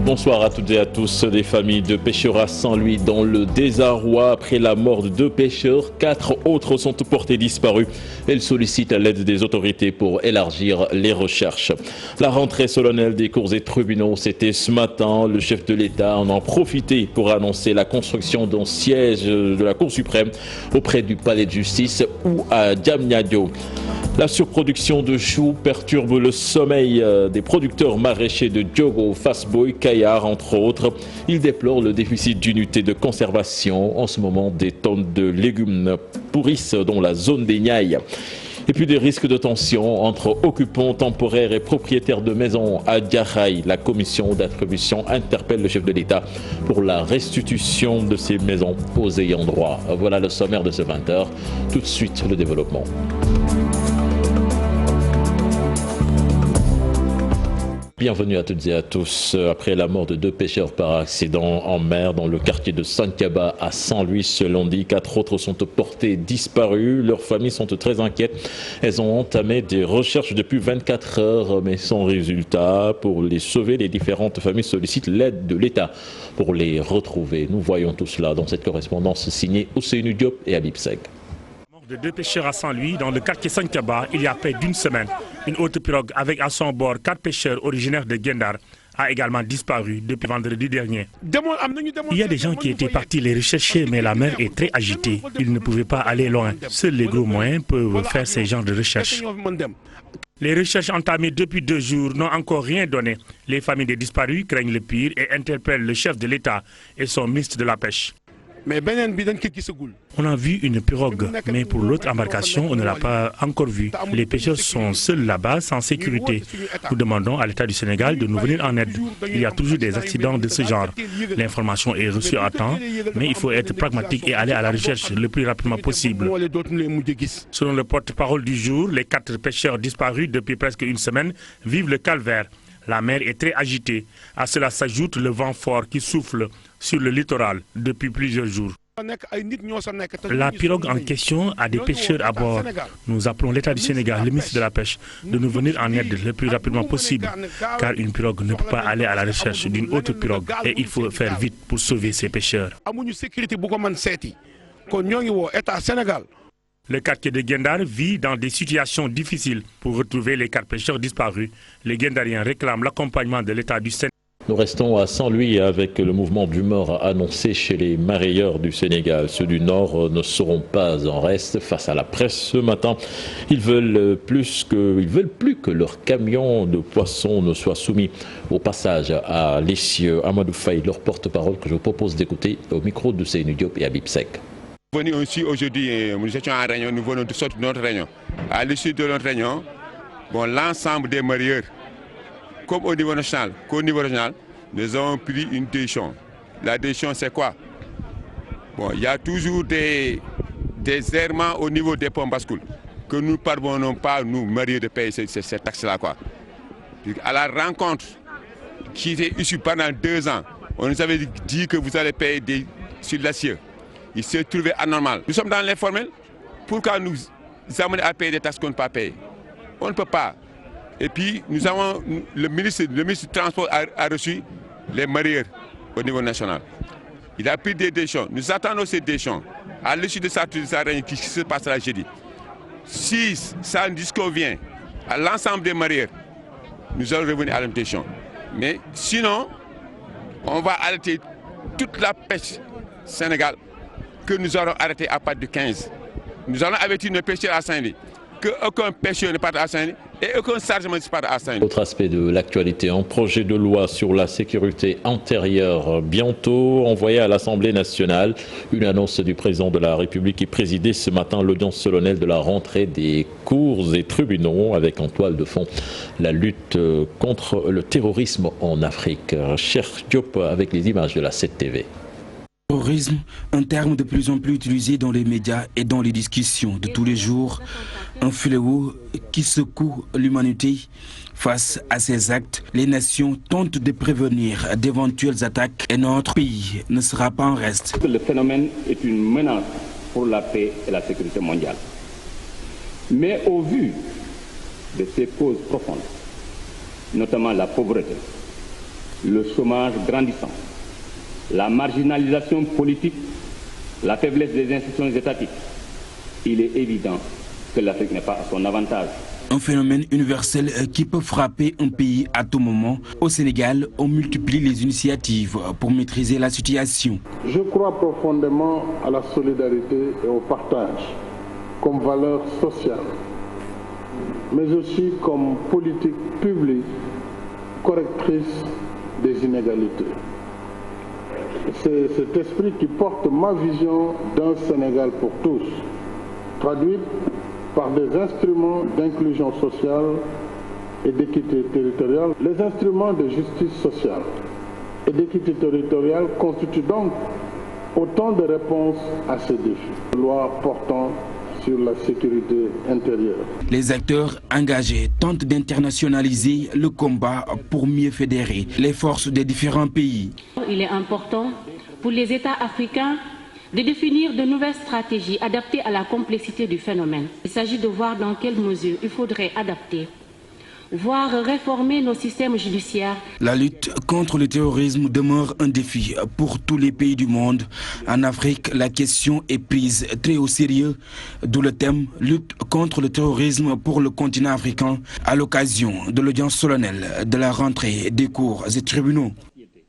Bonsoir à toutes et à tous. Des familles de pêcheurs à Saint-Louis dans le désarroi après la mort de 2 pêcheurs. 4 autres sont portés disparus. Elles sollicitent l'aide des autorités pour élargir les recherches. La rentrée solennelle des cours et tribunaux, c'était ce matin. Le chef de l'État en a profité pour annoncer la construction d'un siège de la Cour suprême auprès du palais de justice ou à Diamniadio. La surproduction de choux perturbe le sommeil des producteurs maraîchers de Diogo, Fastboy, Kayar, entre autres. Ils déplorent le déficit d'unités de conservation. En ce moment, des tonnes de légumes pourrissent dans la zone des Niayes. Et puis des risques de tension entre occupants temporaires et propriétaires de maisons à Diakhaï. La commission d'attribution interpelle le chef de l'État pour la restitution de ces maisons aux ayants droit. Voilà le sommaire de ce 20h. Tout de suite, le développement. Bienvenue à toutes et à tous. Après la mort de 2 pêcheurs par accident en mer dans le quartier de Sankaba à Saint-Louis ce lundi, 4 autres sont portés disparus. Leurs familles sont très inquiètes. Elles ont entamé des recherches depuis 24 heures, mais sans résultat. Pour les sauver, les différentes familles sollicitent l'aide de l'État pour les retrouver. Nous voyons tout cela dans cette correspondance signée Ousseynou Diop et Habib Sek. De 2 pêcheurs à Saint-Louis dans le quartier Sankaba il y a près d'une semaine. Une autre pirogue avec à son bord 4 pêcheurs originaires de Gendar a également disparu depuis vendredi dernier. Il y a des gens qui étaient partis les rechercher, mais la mer est très agitée. Ils ne pouvaient pas aller loin. Seuls les gros moyens peuvent faire ces genres de recherches. Les recherches entamées depuis 2 jours n'ont encore rien donné. Les familles des disparus craignent le pire et interpellent le chef de l'État et son ministre de la Pêche. On a vu une pirogue, mais pour l'autre embarcation, on ne l'a pas encore vue. Les pêcheurs sont seuls là-bas, sans sécurité. Nous demandons à l'État du Sénégal de nous venir en aide. Il y a toujours des accidents de ce genre. L'information est reçue à temps, mais il faut être pragmatique et aller à la recherche le plus rapidement possible. Selon le porte-parole du jour, les 4 pêcheurs disparus depuis presque une semaine vivent le calvaire. La mer est très agitée. À cela s'ajoute le vent fort qui souffle sur le littoral depuis plusieurs jours. La pirogue en question a des pêcheurs à bord. Nous appelons l'État du Sénégal, le ministre de la Pêche, de nous venir en aide le plus rapidement possible. Car une pirogue ne peut pas aller à la recherche d'une autre pirogue. Et il faut faire vite pour sauver ces pêcheurs. Le quartier de Gendar vit dans des situations difficiles. Pour retrouver les 4 pêcheurs disparus, les Gendariens réclament l'accompagnement de l'État du Sénégal. Nous restons à Saint-Louis avec le mouvement d'humeur annoncé chez les mareyeurs du Sénégal. Ceux du Nord ne seront pas en reste face à la presse ce matin. Ils veulent plus que leurs camions de poissons ne soient soumis au passage à l'essieu. Amadou Faye, leur porte-parole, que je vous propose d'écouter au micro de Ousseynou Diop et Habib Sek. Venus aussi aujourd'hui, nous étions en réunion, nous venons de sortir de notre réunion. À l'issue de notre réunion, l'ensemble des mareyeurs, comme au niveau national qu'au niveau régional, nous avons pris une décision. La décision, c'est quoi? Il y a toujours des errements au niveau des ponts bascules que nous ne parvenons pas, nous, mareyeurs, de payer cette taxe-là. À la rencontre qui était issue pendant 2 ans, on nous avait dit que vous allez payer sur l'acier. Il s'est trouvé anormal. Nous sommes dans l'informel. Pourquoi nous amener à payer des taxes qu'on ne peut pas payer? On ne peut pas. Et puis, nous avons le ministre du Transport a reçu les mareyeurs au niveau national. Il a pris des décisions. Nous attendons ces décisions. À l'issue de sa réunion qui se passera jeudi. Si ça ne disconvient à l'ensemble des mareyeurs, nous allons revenir à la décision. Mais sinon, on va arrêter toute la pêche Sénégal que nous allons arrêter à partir du 15. Nous allons avertir nos pêcheurs à Saint-Louis qu'aucun pêcheur ne parte à Saint-Louis et aucun chargement ne parte à Saint-Louis. Autre aspect de l'actualité, un projet de loi sur la sécurité intérieure bientôt envoyé à l'Assemblée nationale. Une annonce du président de la République qui présidait ce matin l'audience solennelle de la rentrée des cours et tribunaux avec en toile de fond la lutte contre le terrorisme en Afrique. Cher Diop avec les images de la 7TV. Terrorisme, un terme de plus en plus utilisé dans les médias et dans les discussions de tous les jours, un fléau qui secoue l'humanité. Face à ces actes, les nations tentent de prévenir d'éventuelles attaques et notre pays ne sera pas en reste. Le phénomène est une menace pour la paix et la sécurité mondiale. Mais au vu de ses causes profondes, notamment la pauvreté, le chômage grandissant, la marginalisation politique, la faiblesse des institutions étatiques, il est évident que l'Afrique n'est pas à son avantage. Un phénomène universel qui peut frapper un pays à tout moment. Au Sénégal, on multiplie les initiatives pour maîtriser la situation. Je crois profondément à la solidarité et au partage comme valeur sociale, mais aussi comme politique publique correctrice des inégalités. C'est cet esprit qui porte ma vision d'un Sénégal pour tous, traduite par des instruments d'inclusion sociale et d'équité territoriale. Les instruments de justice sociale et d'équité territoriale constituent donc autant de réponses à ces défis. Loi portant sur la sécurité intérieure. Les acteurs engagés tentent d'internationaliser le combat pour mieux fédérer les forces des différents pays. Il est important pour les États africains de définir de nouvelles stratégies adaptées à la complexité du phénomène. Il s'agit de voir dans quelle mesure il faudrait adapter, voire réformer nos systèmes judiciaires. La lutte contre le terrorisme demeure un défi pour tous les pays du monde. En Afrique, la question est prise très au sérieux, d'où le thème « Lutte contre le terrorisme pour le continent africain » à l'occasion de l'audience solennelle de la rentrée des cours et tribunaux.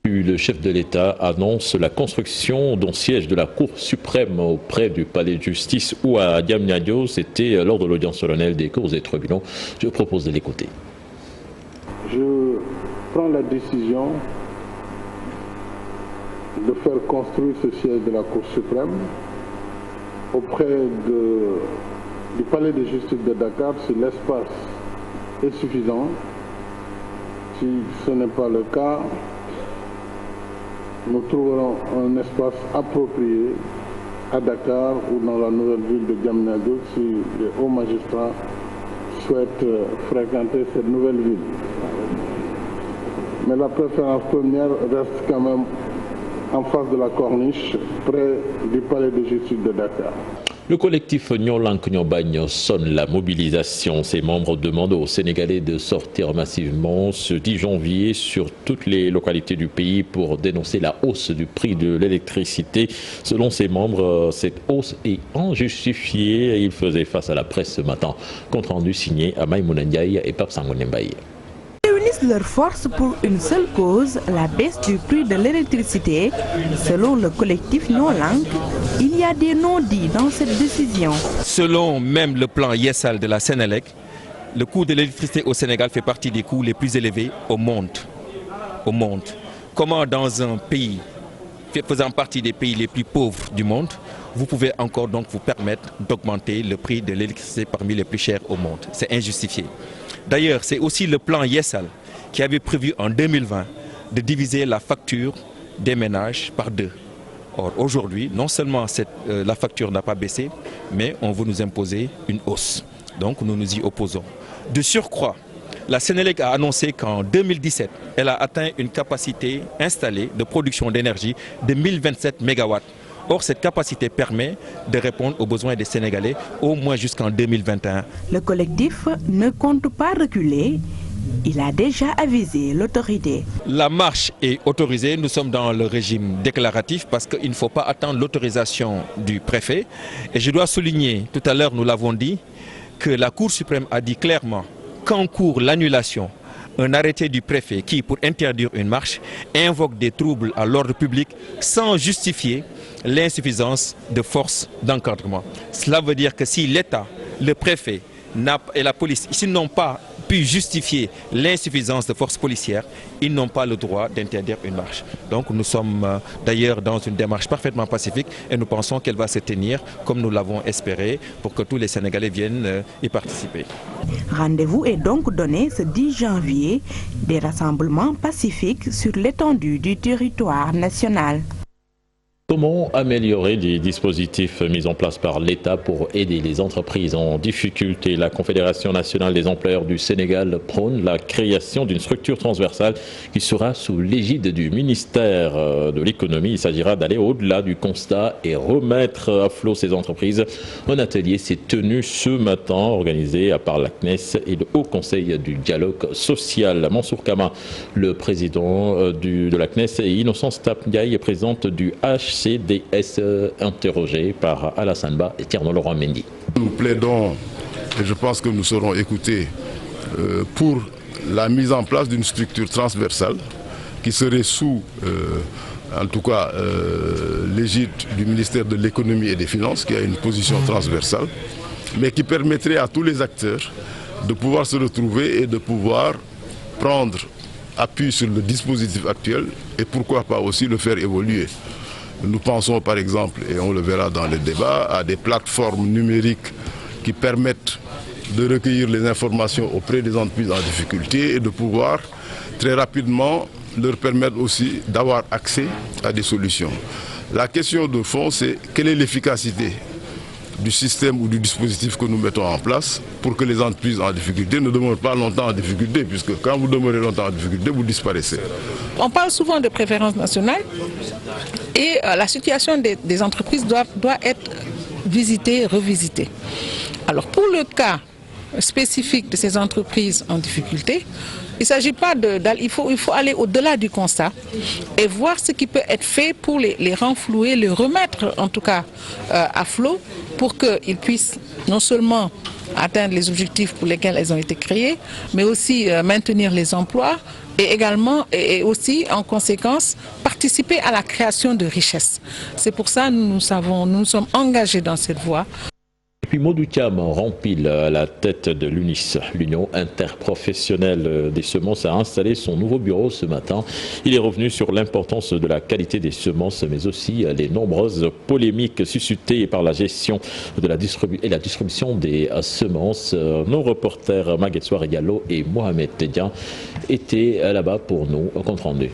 Le chef de l'État annonce la construction d'un siège de la Cour suprême auprès du palais de justice ou à Diamniadio. C'était lors de l'audience solennelle des cours et tribunaux. Je vous propose de l'écouter. Je prends la décision de faire construire ce siège de la Cour suprême auprès du palais de justice de Dakar si l'espace est suffisant. Si ce n'est pas le cas, nous trouverons un espace approprié à Dakar ou dans la nouvelle ville de Diamniadio si les hauts magistrats souhaitent fréquenter cette nouvelle ville. Mais la préférence première reste quand même en face de la corniche, près du palais de justice de Dakar. Le collectif Nyolank Nyobagn sonne la mobilisation. Ses membres demandent aux Sénégalais de sortir massivement ce 10 janvier sur toutes les localités du pays pour dénoncer la hausse du prix de l'électricité. Selon ses membres, cette hausse est injustifiée. Il faisait face à la presse ce matin. Compte rendu signé à Maïmouna Ndiaye et Pape Sangoné Mbaye. Réunissent leurs forces pour une seule cause, la baisse du prix de l'électricité. Selon le collectif Nyolank, il y a des non-dits dans cette décision. Selon même le plan Yessal de la Sénélec, le coût de l'électricité au Sénégal fait partie des coûts les plus élevés au monde. Comment dans un pays faisant partie des pays les plus pauvres du monde, vous pouvez encore donc vous permettre d'augmenter le prix de l'électricité parmi les plus chers au monde? C'est injustifié. D'ailleurs, c'est aussi le plan Yessal qui avait prévu en 2020 de diviser la facture des ménages par 2. Or, aujourd'hui, non seulement la facture n'a pas baissé, mais on veut nous imposer une hausse. Donc, nous nous y opposons. De surcroît, la Sénélec a annoncé qu'en 2017, elle a atteint une capacité installée de production d'énergie de 1027 MW. Or, cette capacité permet de répondre aux besoins des Sénégalais au moins jusqu'en 2021. Le collectif ne compte pas reculer. Il a déjà avisé l'autorité. La marche est autorisée. Nous sommes dans le régime déclaratif parce qu'il ne faut pas attendre l'autorisation du préfet. Et je dois souligner, tout à l'heure nous l'avons dit, que la Cour suprême a dit clairement qu'encourt l'annulation, un arrêté du préfet qui, pour interdire une marche, invoque des troubles à l'ordre public sans justifier l'insuffisance de forces d'encadrement. Cela veut dire que si l'État, le préfet et la police, s'ils n'ont pas pu justifier l'insuffisance de forces policières, ils n'ont pas le droit d'interdire une marche. Donc nous sommes d'ailleurs dans une démarche parfaitement pacifique et nous pensons qu'elle va se tenir comme nous l'avons espéré pour que tous les Sénégalais viennent y participer. Rendez-vous est donc donné ce 10 janvier, des rassemblements pacifiques sur l'étendue du territoire national. Comment améliorer les dispositifs mis en place par l'État pour aider les entreprises en difficulté? La Confédération nationale des employeurs du Sénégal prône la création d'une structure transversale qui sera sous l'égide du ministère de l'économie. Il s'agira d'aller au-delà du constat et remettre à flot ces entreprises. Un atelier s'est tenu ce matin, organisé par la CNES et le Haut Conseil du dialogue social. Mansour Kama, le président de la CNES, et Innocence Tapngaï, présidente du CDS, interrogé par Alassane Ba et Tierno Laurent Mendy. Nous plaidons, et je pense que nous serons écoutés, pour la mise en place d'une structure transversale qui serait sous, en tout cas, l'égide du ministère de l'économie et des finances, qui a une position transversale, mais qui permettrait à tous les acteurs de pouvoir se retrouver et de pouvoir prendre appui sur le dispositif actuel et pourquoi pas aussi le faire évoluer. Nous pensons par exemple, et on le verra dans les débats, à des plateformes numériques qui permettent de recueillir les informations auprès des entreprises en difficulté et de pouvoir très rapidement leur permettre aussi d'avoir accès à des solutions. La question de fond, c'est quelle est l'efficacité du système ou du dispositif que nous mettons en place pour que les entreprises en difficulté ne demeurent pas longtemps en difficulté, puisque quand vous demeurez longtemps en difficulté, vous disparaissez. On parle souvent de préférence nationale et la situation des entreprises doit être visitée, revisitée. Alors pour le cas spécifique de ces entreprises en difficulté, il ne s'agit pas il faut aller au-delà du constat et voir ce qui peut être fait pour les renflouer, les remettre en tout cas à flot pour qu'ils puissent non seulement atteindre les objectifs pour lesquels elles ont été créées, mais aussi maintenir les emplois et également et aussi en conséquence participer à la création de richesses. C'est pour ça que nous sommes engagés dans cette voie. Et puis Modou Thiam rempile à la tête de l'UNIS, l'Union interprofessionnelle des semences, a installé son nouveau bureau ce matin. Il est revenu sur l'importance de la qualité des semences, mais aussi les nombreuses polémiques suscitées par la gestion de la distribution des semences. Nos reporters Maguette Soare Diallo et Mohamed Tedian étaient là-bas pour nous compte rendu.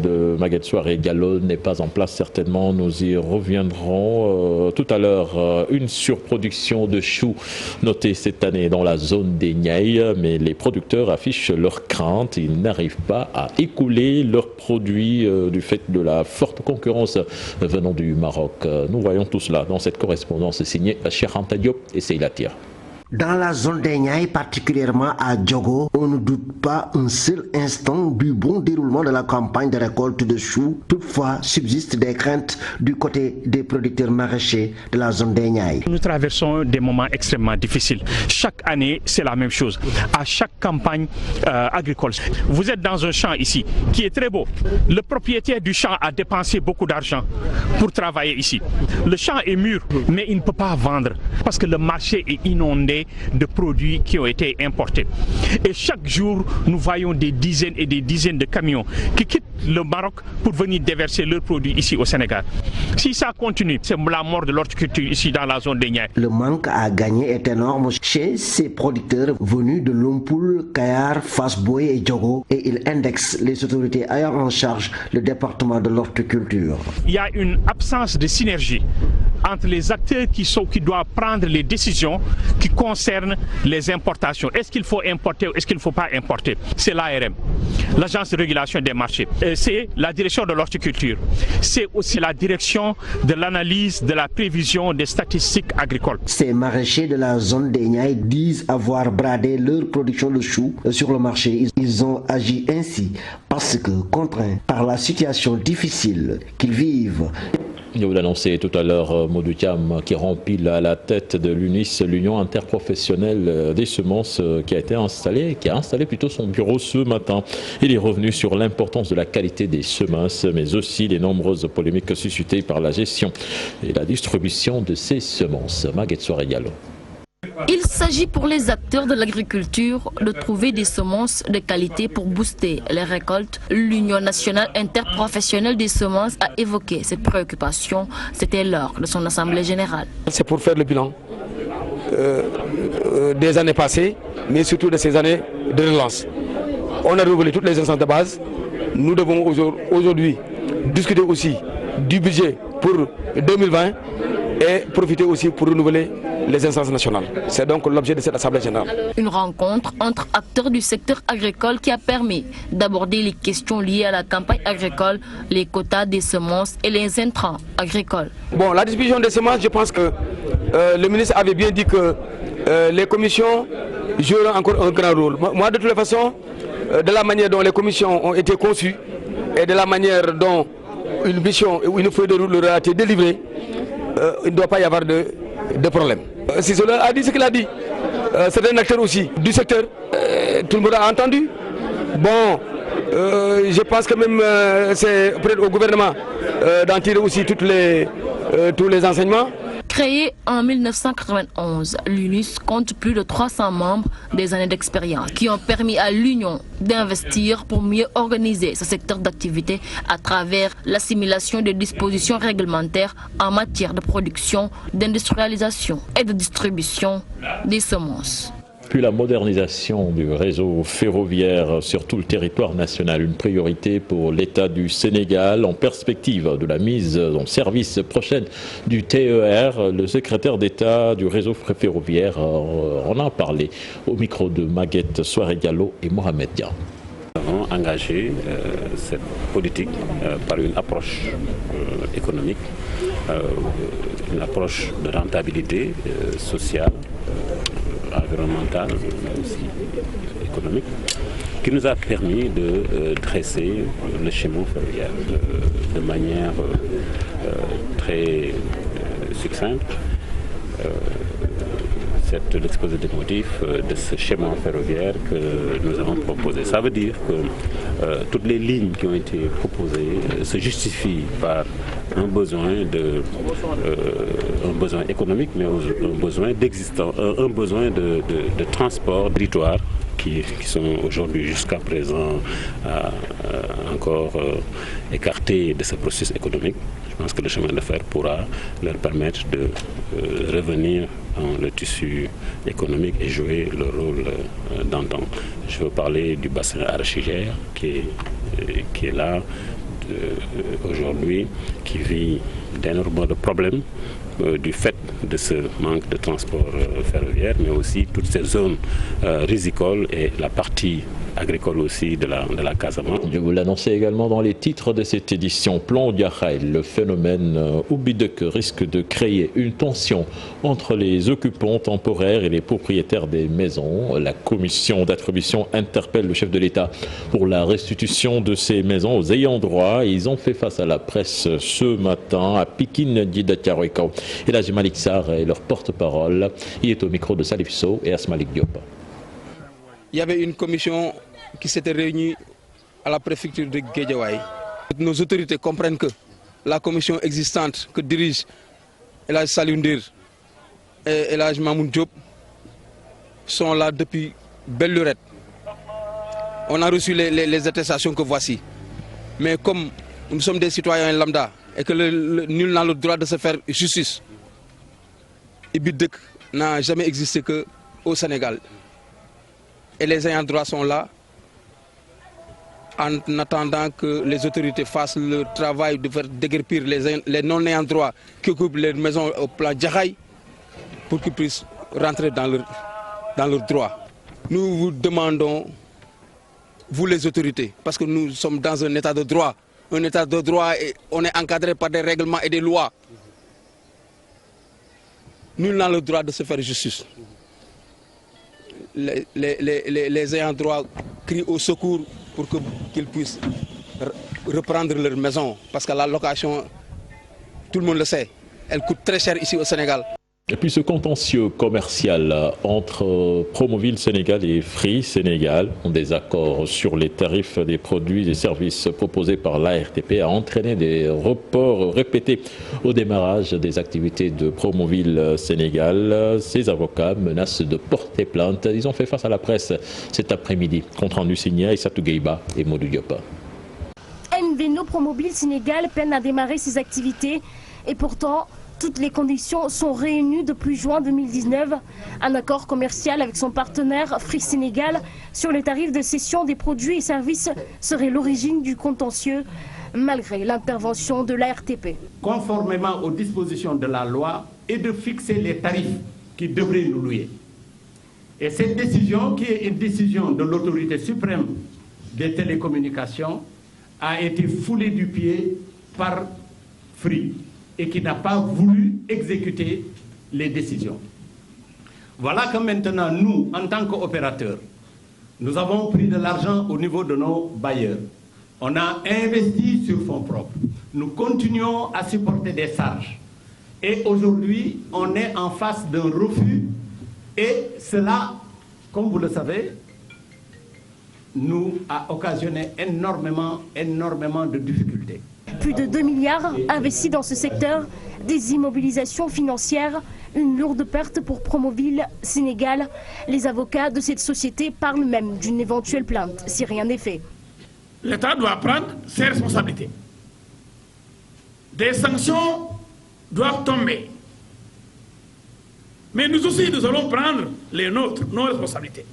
De Maguette Soare et Diallo n'est pas en place certainement, nous y reviendrons tout à l'heure. Une surproduction de choux notée cette année dans la zone des Niayes, mais les producteurs affichent leurs craintes, ils n'arrivent pas à écouler leurs produits du fait de la forte concurrence venant du Maroc. Nous voyons tout cela dans cette correspondance signée Cheikh Anta Diop et Seyla Tir. Dans la zone des Niayes, particulièrement à Diogo, on ne doute pas un seul instant du bon déroulement de la campagne de récolte de choux. Toutefois, subsistent des craintes du côté des producteurs maraîchers de la zone des Niayes. Nous traversons des moments extrêmement difficiles. Chaque année, c'est la même chose. À chaque campagne agricole, vous êtes dans un champ ici qui est très beau. Le propriétaire du champ a dépensé beaucoup d'argent pour travailler ici. Le champ est mûr, mais il ne peut pas vendre parce que le marché est inondé de produits qui ont été importés. Et chaque jour, nous voyons des dizaines et des dizaines de camions qui quittent le Maroc pour venir déverser leurs produits ici au Sénégal. Si ça continue, c'est la mort de l'horticulture ici dans la zone des Niayes. Le manque à gagner est énorme chez ces producteurs venus de Lompoul, Kayar, Fass Boye et Diogo, et ils indexent les autorités ayant en charge le département de l'horticulture. Il y a une absence de synergie entre les acteurs qui doivent prendre les décisions qui concernent les importations. Est-ce qu'il faut importer ou est-ce qu'il ne faut pas importer? C'est l'ARM, l'Agence de régulation des marchés. C'est la direction de l'horticulture. C'est aussi la direction de l'analyse, de la prévision des statistiques agricoles. Ces maraîchers de la zone des Niayes disent avoir bradé leur production de choux sur le marché. Ils ont agi ainsi parce que contraints par la situation difficile qu'ils vivent. Vous l'annoncez tout à l'heure, Modou Thiam, qui rempile à la tête de l'UNIS, l'Union interprofessionnelle des semences, qui a installé plutôt son bureau ce matin. Il est revenu sur l'importance de la qualité des semences, mais aussi les nombreuses polémiques suscitées par la gestion et la distribution de ces semences. Maguette Soare Diallo. Il s'agit pour les acteurs de l'agriculture de trouver des semences de qualité pour booster les récoltes. L'Union nationale interprofessionnelle des semences a évoqué cette préoccupation. C'était lors de son assemblée générale. C'est pour faire le bilan des années passées mais surtout de ces années de relance. On a renouvelé toutes les instances de base. Nous devons aujourd'hui discuter aussi du budget pour 2020 et profiter aussi pour renouveler les instances nationales. C'est donc l'objet de cette Assemblée générale. Une rencontre entre acteurs du secteur agricole qui a permis d'aborder les questions liées à la campagne agricole, les quotas des semences et les intrants agricoles. Bon, la distribution des semences, je pense que le ministre avait bien dit que les commissions joueront encore un grand rôle. Moi, de toutes les façons, de la manière dont les commissions ont été conçues et de la manière dont une mission ou une feuille de route leur a été délivrée, il ne doit pas y avoir de problème. Si cela a dit ce qu'il a dit, c'est un acteur aussi du secteur, tout le monde a entendu. Bon, je pense que même c'est peut-être au gouvernement d'en tirer aussi tous les enseignements. Créé en 1991, l'UNUS compte plus de 300 membres des années d'expérience qui ont permis à l'Union d'investir pour mieux organiser ce secteur d'activité à travers l'assimilation des dispositions réglementaires en matière de production, d'industrialisation et de distribution des semences. Puis la modernisation du réseau ferroviaire sur tout le territoire national, une priorité pour l'État du Sénégal en perspective de la mise en service prochaine du TER. Le secrétaire d'État du réseau ferroviaire en a parlé au micro de Maguette Soare-Diallo et Mohamed Dia. Nous avons engagé cette politique par une approche économique, une approche de rentabilité sociale, environnementale, mais aussi économique, qui nous a permis de dresser le schéma ferroviaire de manière très succincte. C'est l'exposé des motifs de ce schéma ferroviaire que nous avons proposé. Ça veut dire que toutes les lignes qui ont été proposées se justifient par un besoin économique, mais un besoin d'existence, un besoin de transport territoire qui sont aujourd'hui jusqu'à présent encore écartés de ce processus économique. Je pense que le chemin de fer pourra leur permettre de revenir dans le tissu économique et jouer le rôle d'antan. Je veux parler du bassin arachidère qui est là aujourd'hui, qui vit d'énormément de problèmes du fait de ce manque de transport ferroviaire, mais aussi toutes ces zones rizicoles et la partie agricole aussi de la Casamance. Je vous l'annonçais également dans les titres de cette édition. Plan Diakhaï, le phénomène Oubidek risque de créer une tension entre les occupants temporaires et les propriétaires des maisons. La commission d'attribution interpelle le chef de l'État pour la restitution de ces maisons aux ayants droit. Ils ont fait face à la presse ce matin à Pikine Djidatiaroikao. Et là, Malik Sarr est leur porte-parole. Il est au micro de Salif Sow et Asmalik Diop. Il y avait une commission qui s'était réunie à la préfecture de Guédiawaye. Nos autorités comprennent que la commission existante que dirige Elhadj Saliou Ndir et Elhadj Mamoun Diop sont là depuis belle lurette. On a reçu les attestations que voici. Mais comme nous sommes des citoyens lambda et que nul n'a le droit de se faire justice, Oubidek n'a jamais existé qu'au Sénégal. Et les ayants droit sont là en attendant que les autorités fassent leur travail de faire déguerpir les non-ayants droit qui occupent les maisons au plan Diakhaï pour qu'ils puissent rentrer dans leurs droits. Nous vous demandons, vous les autorités, parce que nous sommes dans un état de droit. Un état de droit, et on est encadré par des règlements et des lois. Nul n'a le droit de se faire justice. Les ayants droit crient au secours pour qu'ils puissent reprendre leur maison. Parce que la location, tout le monde le sait, elle coûte très cher ici au Sénégal. Et puis ce contentieux commercial entre Promoville Sénégal et Free Sénégal, ont des accords sur les tarifs des produits et services proposés par l'ARTP, a entraîné des reports répétés au démarrage des activités de Promoville Sénégal. Ces avocats menacent de porter plainte. Ils ont fait face à la presse cet après-midi. Compte rendu signé Aïssatou Gueiba et Modou Diop. MVNO Promoville Sénégal peine à démarrer ses activités et pourtant Toutes les conditions sont réunies depuis juin 2019. Un accord commercial avec son partenaire Free Sénégal sur les tarifs de cession des produits et services serait l'origine du contentieux, malgré l'intervention de l'ARTP. Conformément aux dispositions de la loi, et de fixer les tarifs qui devraient nous louer. Et cette décision, qui est une décision de l'autorité suprême des télécommunications, a été foulée du pied par Free et qui n'a pas voulu exécuter les décisions. Voilà que maintenant, nous, en tant qu'opérateurs, nous avons pris de l'argent au niveau de nos bailleurs. On a investi sur fonds propres. Nous continuons à supporter des charges. Et aujourd'hui, on est en face d'un refus. Et cela, comme vous le savez, nous a occasionné énormément de difficultés. Plus de 2 milliards investis dans ce secteur, des immobilisations financières, une lourde perte pour Promoville Sénégal. Les avocats de cette société parlent même d'une éventuelle plainte, si rien n'est fait. L'État doit prendre ses responsabilités. Des sanctions doivent tomber. Mais nous aussi, nous allons prendre les nôtres, nos responsabilités.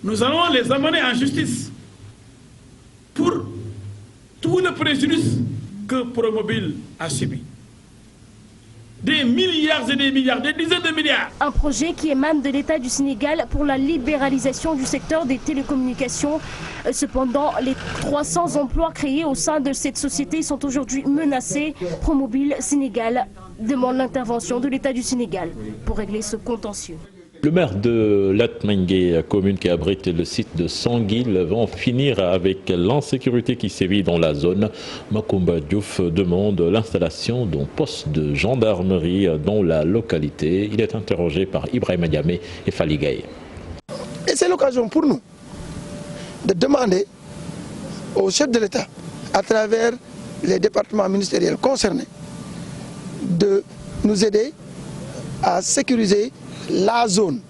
Nous allons les amener en justice pour tout le préjudice que Promoville a subi. Des milliards et des milliards, des dizaines de milliards. Un projet qui émane de l'État du Sénégal pour la libéralisation du secteur des télécommunications. Cependant, les 300 emplois créés au sein de cette société sont aujourd'hui menacés. Promoville Sénégal demande l'intervention de l'État du Sénégal pour régler ce contentieux. Le maire de Latmingué, commune qui abrite le site de Sanguil, va en finir avec l'insécurité qui sévit dans la zone. Makumba Diouf demande l'installation d'un poste de gendarmerie dans la localité. Il est interrogé par Ibrahima Diamé et Fally Gaye. Et c'est l'occasion pour nous de demander au chef de l'État, à travers les départements ministériels concernés, de nous aider à sécuriser la zone.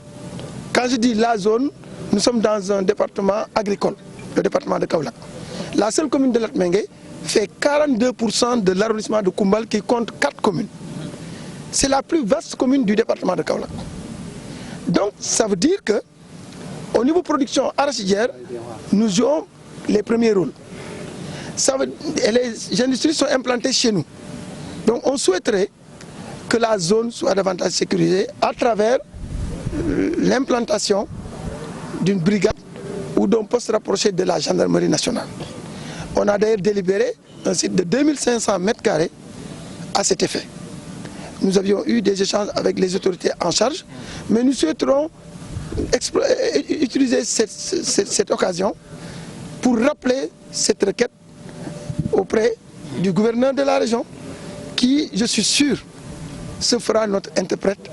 Quand je dis la zone, nous sommes dans un département agricole, le département de Kaolack. La seule commune de Latmingué fait 42% de l'arrondissement de Koumbal qui compte 4 communes. C'est la plus vaste commune du département de Kaolack. Donc ça veut dire que au niveau production arachidière, nous jouons les premiers rôles. Et les industries sont implantées chez nous. Donc on souhaiterait que la zone soit davantage sécurisée à travers l'implantation d'une brigade ou d'un poste rapproché de la gendarmerie nationale. On a d'ailleurs délibéré un site de 2500 m² à cet effet. Nous avions eu des échanges avec les autorités en charge, mais nous souhaiterons utiliser cette occasion pour rappeler cette requête auprès du gouverneur de la région qui, je suis sûr, se fera notre interprète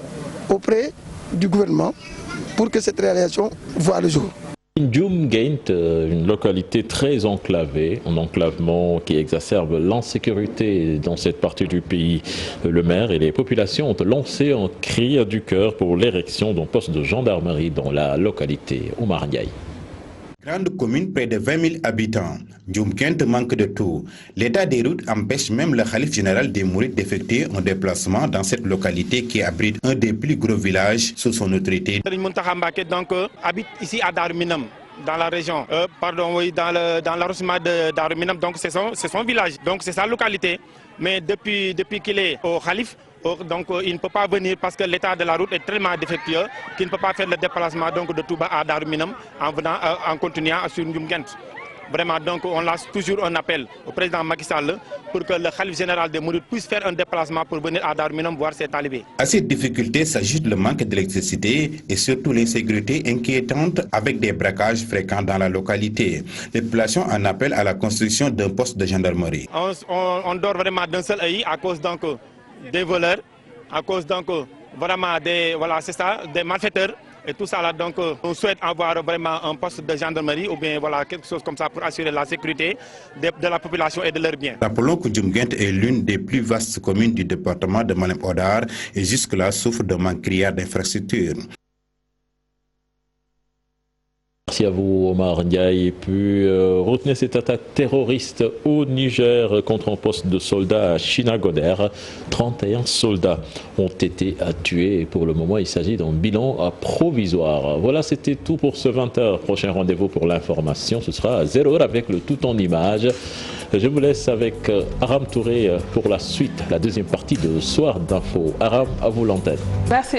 auprès du gouvernement pour que cette réalisation voie le jour. Ndioum Gaint, une localité très enclavée, un enclavement qui exacerbe l'insécurité dans cette partie du pays. Le maire et les populations ont lancé un cri du cœur pour l'érection d'un poste de gendarmerie dans la localité. Oumar Ndiaye. Grande commune, près de 20 000 habitants. Ndioum Gaint manque de tout. L'état des routes empêche même le khalife général des Mourides d'effectuer un déplacement dans cette localité qui abrite un des plus gros villages sous son autorité. Donc, habite ici à Darminam, dans la région, dans l'arrondissement de Darminam, donc c'est son village, donc c'est sa localité. Mais depuis qu'il est au khalife, donc il ne peut pas venir parce que l'état de la route est tellement défectueux qu'il ne peut pas faire le déplacement donc, de Touba à Darminam en continuant sur Ndioum Gaint. Vraiment, donc on lance toujours un appel au président Macky Sall pour que le khalife général des Mourides puisse faire un déplacement pour venir à Darminam voir ses talibés. À cette difficulté s'ajoute le manque d'électricité et surtout l'insécurité inquiétante avec des braquages fréquents dans la localité. Les populations en appellent à la construction d'un poste de gendarmerie. On dort vraiment d'un seul œil à cause donc des voleurs, à cause donc vraiment des malfaiteurs et tout ça là. Donc on souhaite avoir vraiment un poste de gendarmerie ou bien voilà quelque chose comme ça pour assurer la sécurité de la population et de leurs biens. Rappelons que Ndioum Gaint est l'une des plus vastes communes du département de Malem Hodar et jusque-là souffre d'un manque criard d'infrastructures. Merci à vous Omar Ndiaye. Et puis retenez cette attaque terroriste au Niger contre un poste de soldats à Chinagoder. 31 soldats ont été tués et pour le moment il s'agit d'un bilan provisoire. Voilà, c'était tout pour ce 20h. Prochain rendez-vous pour l'information, ce sera à 0h avec le tout en images. Je vous laisse avec Aram Touré pour la suite, la deuxième partie de Soir d'Info. Aram, à vous l'antenne. Merci.